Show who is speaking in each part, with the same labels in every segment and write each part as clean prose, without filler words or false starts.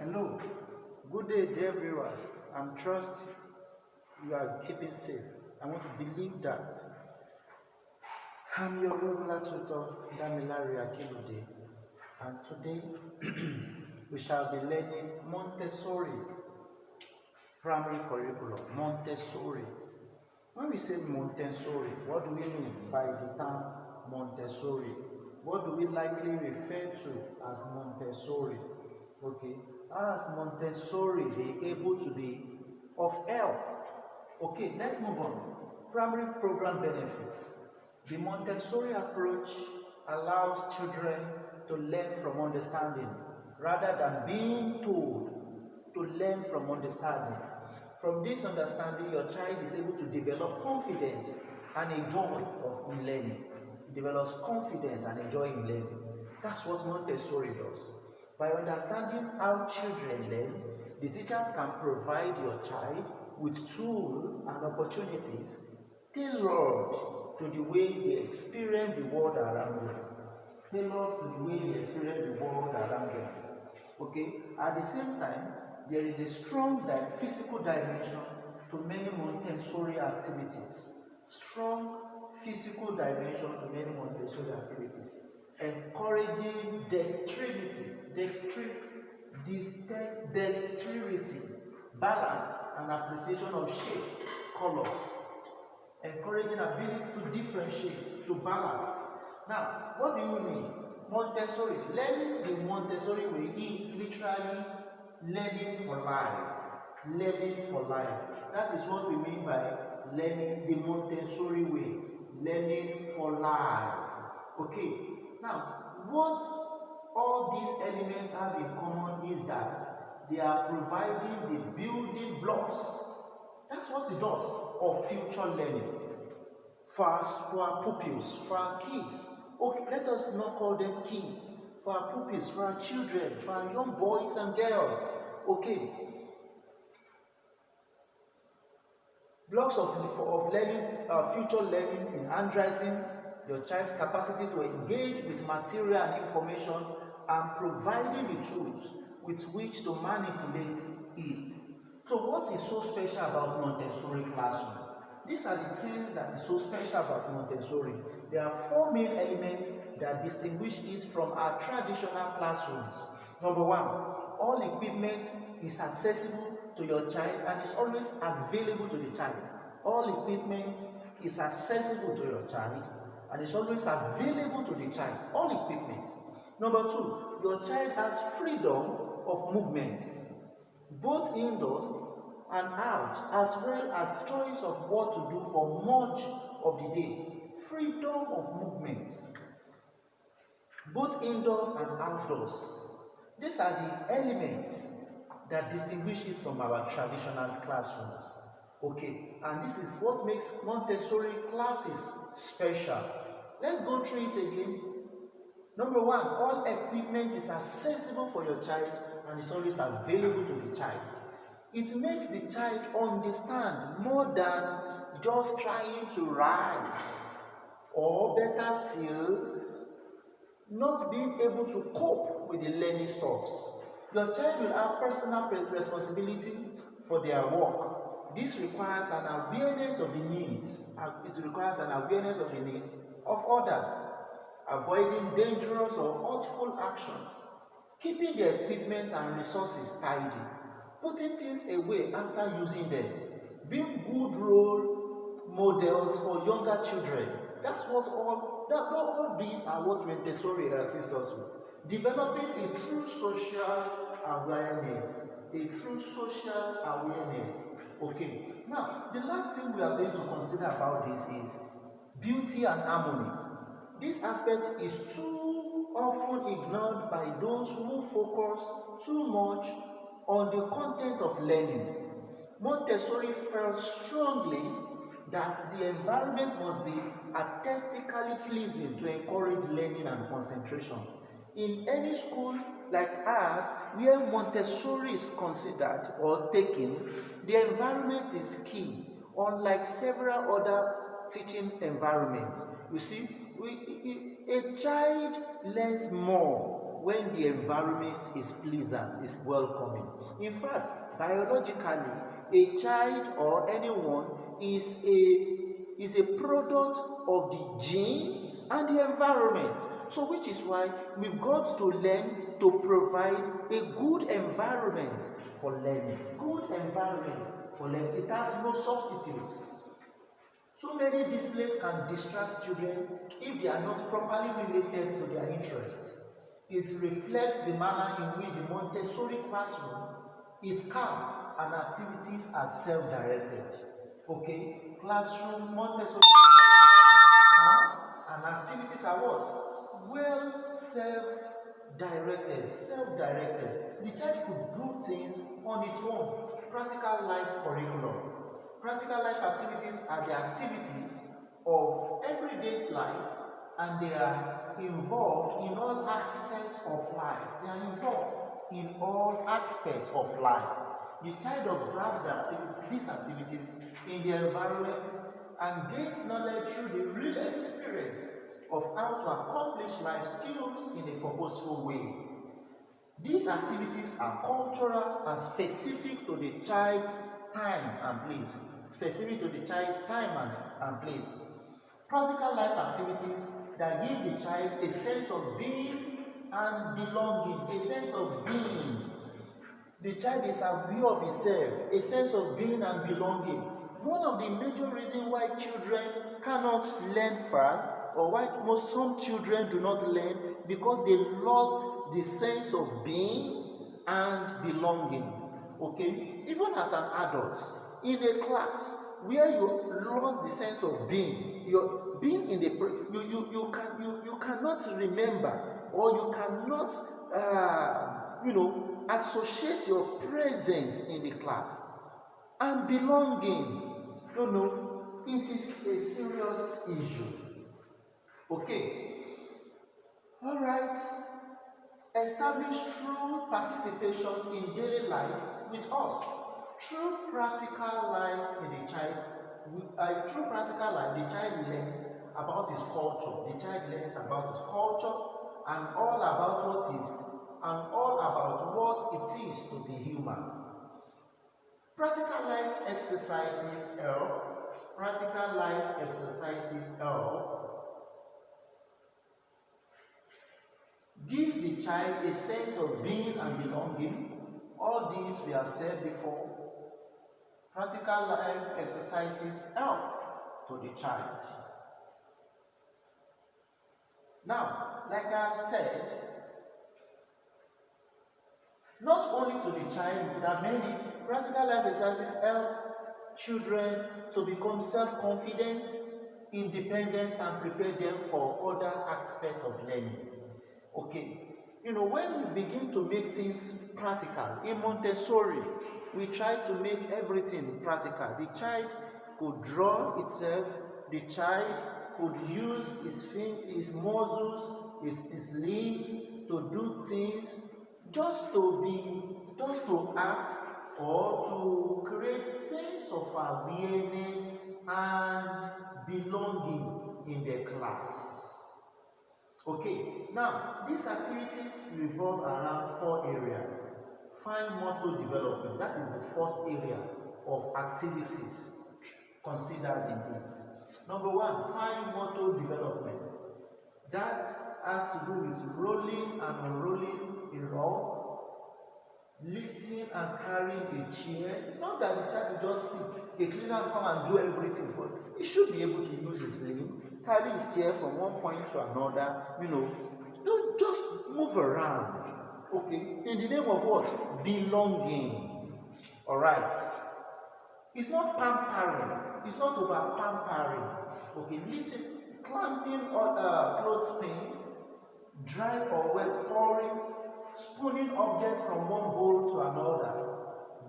Speaker 1: Hello, good day, dear viewers. I'm trust you are keeping safe. I want to believe that. I'm your regular tutor, Damilari Akilude, and today we shall be learning Montessori primary curriculum. Montessori. When we say Montessori, what do we mean by the term Montessori? What do we likely refer to as Montessori? Okay, as Montessori be able to be of help. Okay, let's move on. Primary program benefits. The Montessori approach allows children to learn from understanding rather than being told to learn from understanding. From this understanding, your child is able to develop confidence and a joy of learning. It develops confidence and a joy in learning. That's what Montessori does. By understanding how children learn, the teachers can provide your child with tools and opportunities tailored to the way they experience the world around them. Tailored to the way they experience the world around them. Okay? At the same time, there is a strong physical dimension to many Montessori activities. Strong physical dimension to many Montessori activities. Encouraging dexterity, balance, and appreciation of shape, colors. Encouraging ability to differentiate, to balance. Now, what do you mean? Montessori, learning the Montessori way is literally learning for life. Learning for life. That is what we mean by learning the Montessori way. Learning for life. Okay. Now, what all these elements have in common is that they are providing the building blocks. That's what it does, of future learning for our pupils, for our kids. Okay, let us not call them kids. For our pupils, for our children, for our young boys and girls. Okay. Blocks of learning, future learning in handwriting, your child's capacity to engage with material and information, and providing the tools with which to manipulate it. So what is so special about Montessori classroom? These are the things that is so special about Montessori. There are four main elements that distinguish it from our traditional classrooms. Number one, all equipment is accessible to your child and is always available to the child. All equipment is accessible to your child and is always available to the child. All equipment. Number two, your child has freedom of movement, both indoors and out, as well as choice of what to do for much of the day. Freedom of movement, both indoors and outdoors. These are the elements that distinguish it from our traditional classrooms. Okay, and this is what makes Montessori classes special. Let's go through it again. Number one, all equipment is accessible for your child and is always available to the child. It makes the child understand more than just trying to write, or better still, not being able to cope with the learning stops. Your child will have personal responsibility for their work. This requires an awareness of the needs. It requires an awareness of the needs of others, avoiding dangerous or hurtful actions, keeping the equipment and resources tidy, putting things away after using them, being good role models for younger children. That's what all these are what Montessori assists us with. Developing a true social awareness. A true social awareness. Okay. Now, the last thing we are going to consider about this is beauty and harmony. This aspect is too often ignored by those who focus too much on the content of learning. Montessori felt strongly that the environment must be aesthetically pleasing to encourage learning and concentration. In any school like ours, where Montessori is considered or taken, the environment is key, unlike several other teaching environments. You see, a child learns more when the environment is pleasant, is welcoming. In fact, biologically, a child or anyone is a product of the genes and the environment. So which is why we've got to learn to provide a good environment for learning. Good environment for learning. It has no substitute. So many displays can distract children if they are not properly related to their interests. It reflects the manner in which the Montessori classroom is calm and activities are self-directed. Okay, classroom Montessori calm and activities are what? Well, self-directed. Self-directed. The child could do things on its own. Practical life curriculum. Practical life activities are the activities of everyday life, and they are involved in all aspects of life. They are involved in all aspects of life. The child observes these activities in the environment and gains knowledge through the real experience of how to accomplish life skills in a purposeful way. These activities are cultural and specific to the child's time and place. Specific to the child's time and place. Practical life activities that give the child a sense of being and belonging, a sense of being. The child is aware of himself, a sense of being and belonging. One of the major reasons why children cannot learn fast, or why some children do not learn, because they lost the sense of being and belonging. Okay, even as an adult, in a class where you lost the sense of being, you're being in the you cannot remember, or you cannot associate your presence in the class and belonging. It is a serious issue. Okay, all right. Establish true participations in daily life with us. Through practical life in the child, through practical life, the child learns about his culture. The child learns about his culture and all about what it is to be human. Practical life exercises help. Practical life exercises help. Gives the child a sense of being and belonging. All these we have said before. Practical life exercises help to the child. Now, like I have said, not only to the child, but many practical life exercises help children to become self-confident, independent, and prepare them for other aspects of learning. Okay, when we begin to make things practical, in Montessori, we try to make everything practical. The child could draw itself, the child could use his muscles, his limbs to do things, just to act, or to create sense of awareness and belonging in the class. Okay, now these activities revolve around 4 areas. Fine motor development, that is the first area of activities considered in this. Number 1, fine motor development. That has to do with rolling and unrolling a rod, lifting and carrying a chair. Not that the child will just sit, a cleaner will come and do everything for him. He should be able to use his limb, carry his chair from one point to another, don't just move around. Okay, in the name of what? Belonging. All right. It's not pampering. It's not over pampering. Okay, lifting, clamping on clothespins, dry or wet pouring, spooning objects from one bowl to another,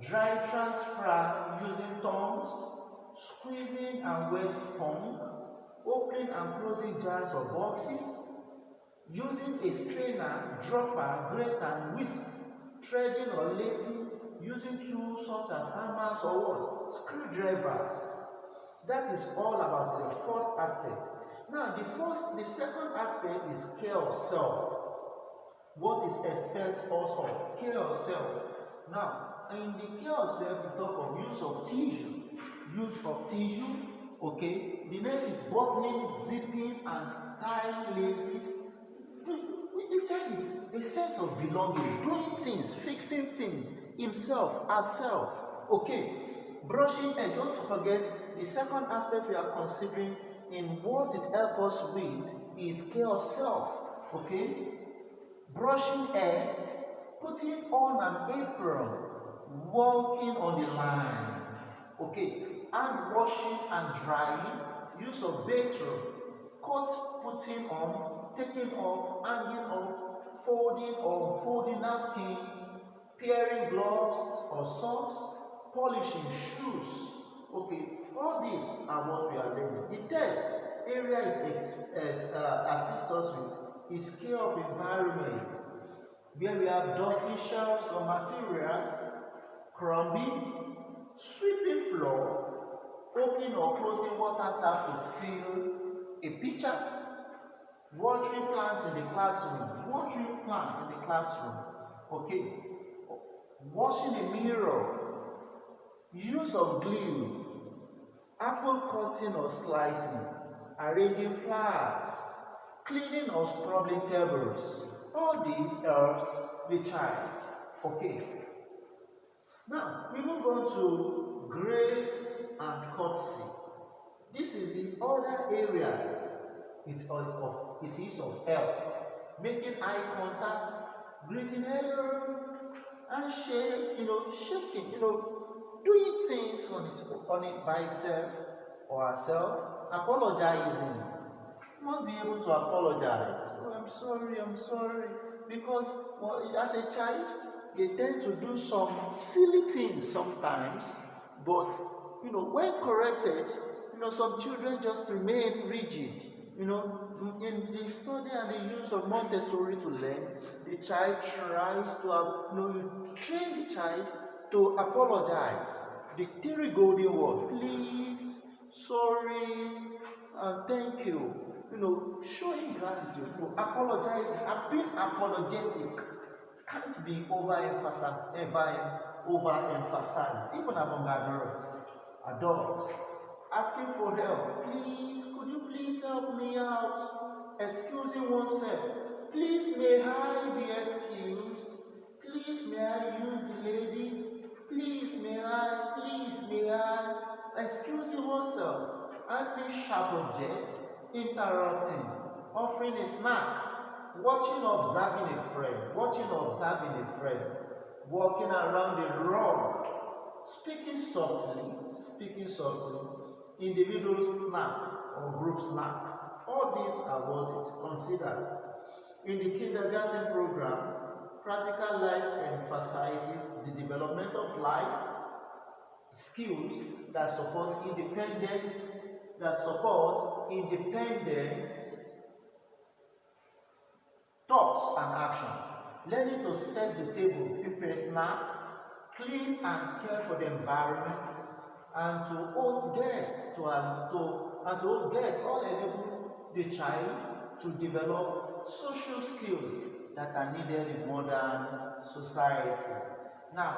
Speaker 1: dry transfer using tongs, squeezing and wet sponge, opening and closing jars or boxes, using a strainer, dropper, grater, whisk, threading or lacing, using tools such as hammers or what? Screwdrivers. That is all about the first aspect. Now, the second aspect is care of self. what it expects us of, care of self. Now, in the care of self, we talk of use of tissue. Use of tissue, okay. The next is buttoning, zipping, and tying laces. The child is a sense of belonging, doing things, fixing things, himself, herself, okay. Brushing hair, don't forget, the second aspect we are considering in what it helps us with is care of self, okay. Brushing hair, putting on an apron, walking on the line, okay. Hand washing and drying, use of bathroom, coat putting on, taking off, hanging up, folding or folding napkins, pairing gloves or socks, polishing shoes, okay. All these are what we are learning. The third area it assists us with is care of environment, where we have dusting shelves or materials, crumbing, sweeping floor, opening or closing water tap to fill a pitcher, watering plants in the classroom, okay, washing a mirror, use of glue, apple cutting or slicing, arranging flowers, cleaning or scrubbing tables. All these helps the child, okay. Now, we move on to grace and courtesy. This is the other area it is of help. Making eye contact, greeting hello, and shaking, doing things on it by itself or herself, apologizing. You must be able to apologize. Oh, I'm sorry. Because as a child, they tend to do some silly things sometimes, but when corrected, some children just remain rigid. In the study and the use of Montessori to learn, the child tries to you train the child to apologize. The three golden words: please, sorry, and thank you. Showing gratitude, apologizing, and being apologetic can't be overemphasized, even among adults. Asking for help, please, could you please help me out? Excusing oneself, please may I be excused? Please may I use the ladies? Please may I? Excusing oneself, handling sharp objects, interrupting, offering a snack, watching observing a friend, walking around the room, speaking softly, individual snack or group snack. All these are what is considered. In the kindergarten program, practical life emphasizes the development of life skills that support independence, thoughts and action. Learning to set the table, prepare snack, clean and care for the environment, and to host guests all enable the child to develop social skills that are needed in modern society. Now,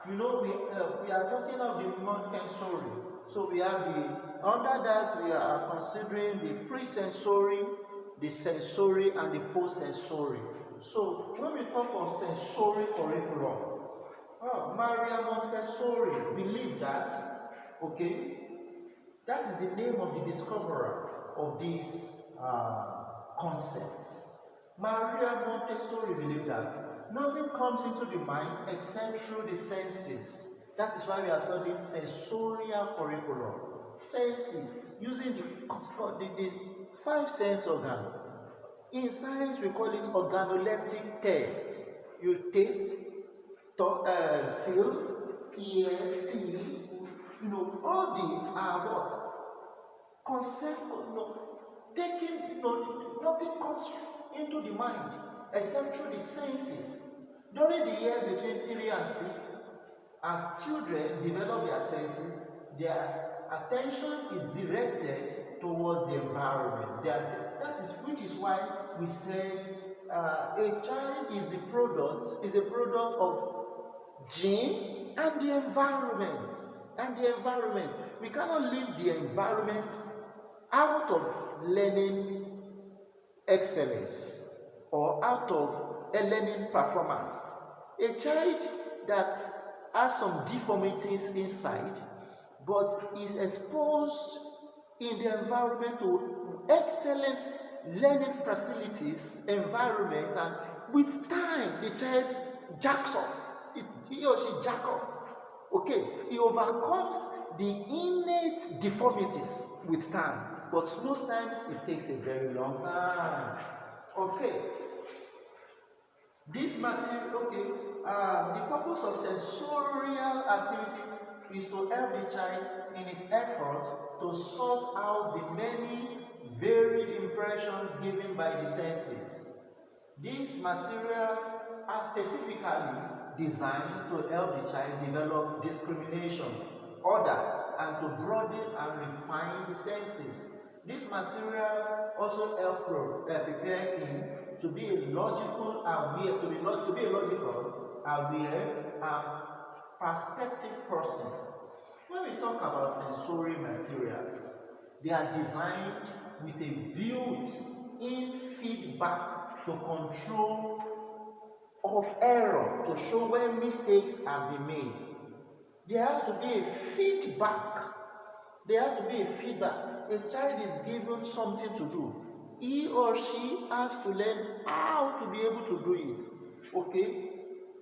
Speaker 1: we are talking of the Montessori. So we have under that we are considering the pre-sensory, the sensory, and the post-sensory. So when we talk of sensory curriculum, Maria Montessori believed that, that is the name of the discoverer of these concepts. Maria Montessori believed that nothing comes into the mind except through the senses. That is why we are studying sensorial curriculum. Senses, using the 5 sense organs. In science, we call it organoleptic tests. You taste, feel, hear, see. All these are what? Concept, nothing comes into the mind except through the senses. During the years between 3 and 6, as children develop their senses, their attention is directed towards the environment. Which is why we say a child is a product of gene and the environment. We cannot leave the environment out of learning excellence or out of a learning performance. A child that has some deformities inside but is exposed in the environment to excellent learning facilities, environment, and with time the child jacks up. He or she jack up. Okay, he overcomes the innate deformities with time, but most times it takes a very long time. Okay, this material, the purpose of sensorial activities is to help the child in his effort to sort out the many varied impressions given by the senses. These materials are specifically designed to help the child develop discrimination, order, and to broaden and refine the senses. These materials also help prepare him to be a logical aware, and perspective person. When we talk about sensory materials, they are designed with a built-in feedback to control of error, to show when mistakes have been made. There has to be a feedback. A child is given something to do. He or she has to learn how to be able to do it. Okay?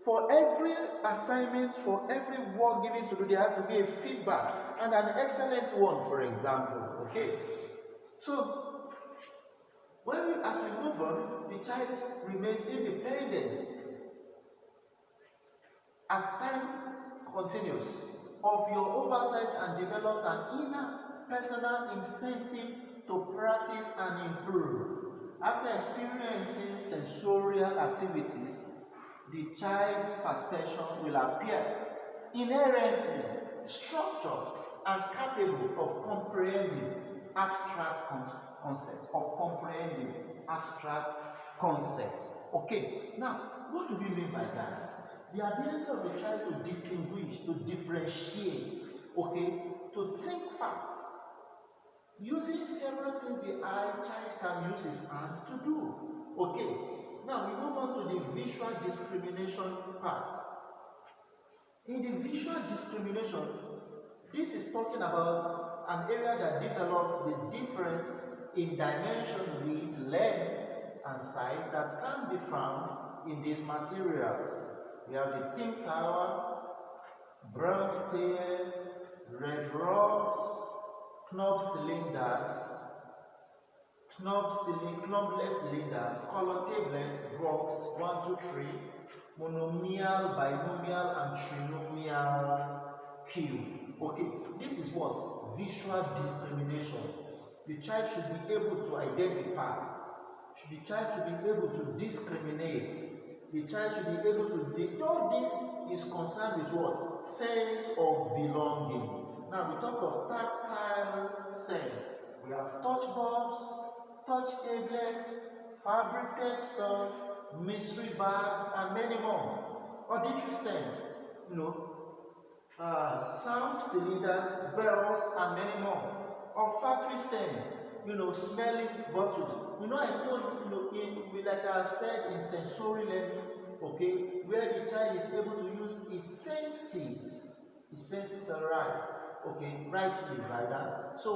Speaker 1: For every assignment, for every work given to do, there has to be a feedback, and an excellent one, for example. Okay? So, as we move on, the child remains independent. As time continues, of your oversight and develops an inner personal incentive to practice and improve. After experiencing sensorial activities, the child's perception will appear inherently structured and capable of comprehending abstract concepts. Okay, now what do we mean by that? The ability of the child to distinguish, to differentiate, okay, to think fast, using several things the child can use his hand to do. Okay, now we move on to the visual discrimination part. In the visual discrimination, this is talking about an area that develops the difference in dimension, width, length, and size that can be found in these materials. We have the pink tower, brown steel, red rocks, knobless cylinders, color tablets, box 1, 2, 3, monomial, binomial, and trinomial cube. Okay, this is what? Visual discrimination. The child should be able to identify. The child should be able to discriminate. The child should be able to all this is concerned with what? Sense of belonging. Now we talk of tactile sense. We have touch boards, touch tablets, fabric textures, mystery bags, and many more. Auditory sense, sound cylinders, bells, and many more. Olfactory sense, smelling bottles. I told you, like I've said in sensory learning, okay, where the child is able to use his senses. His senses are right, okay, rightly rather. So,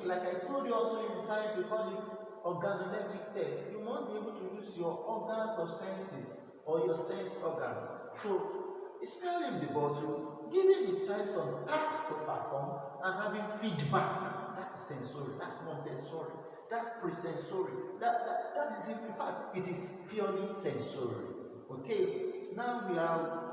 Speaker 1: like I told you also in science, we call it organoleptic test. You must be able to use your organs of senses or your sense organs. So, smelling the bottle, giving the child some tasks to perform, and having feedback. That's sensory, that's Montessori, that's pre-sensory. That is, in fact, it is purely sensory. Okay, now we have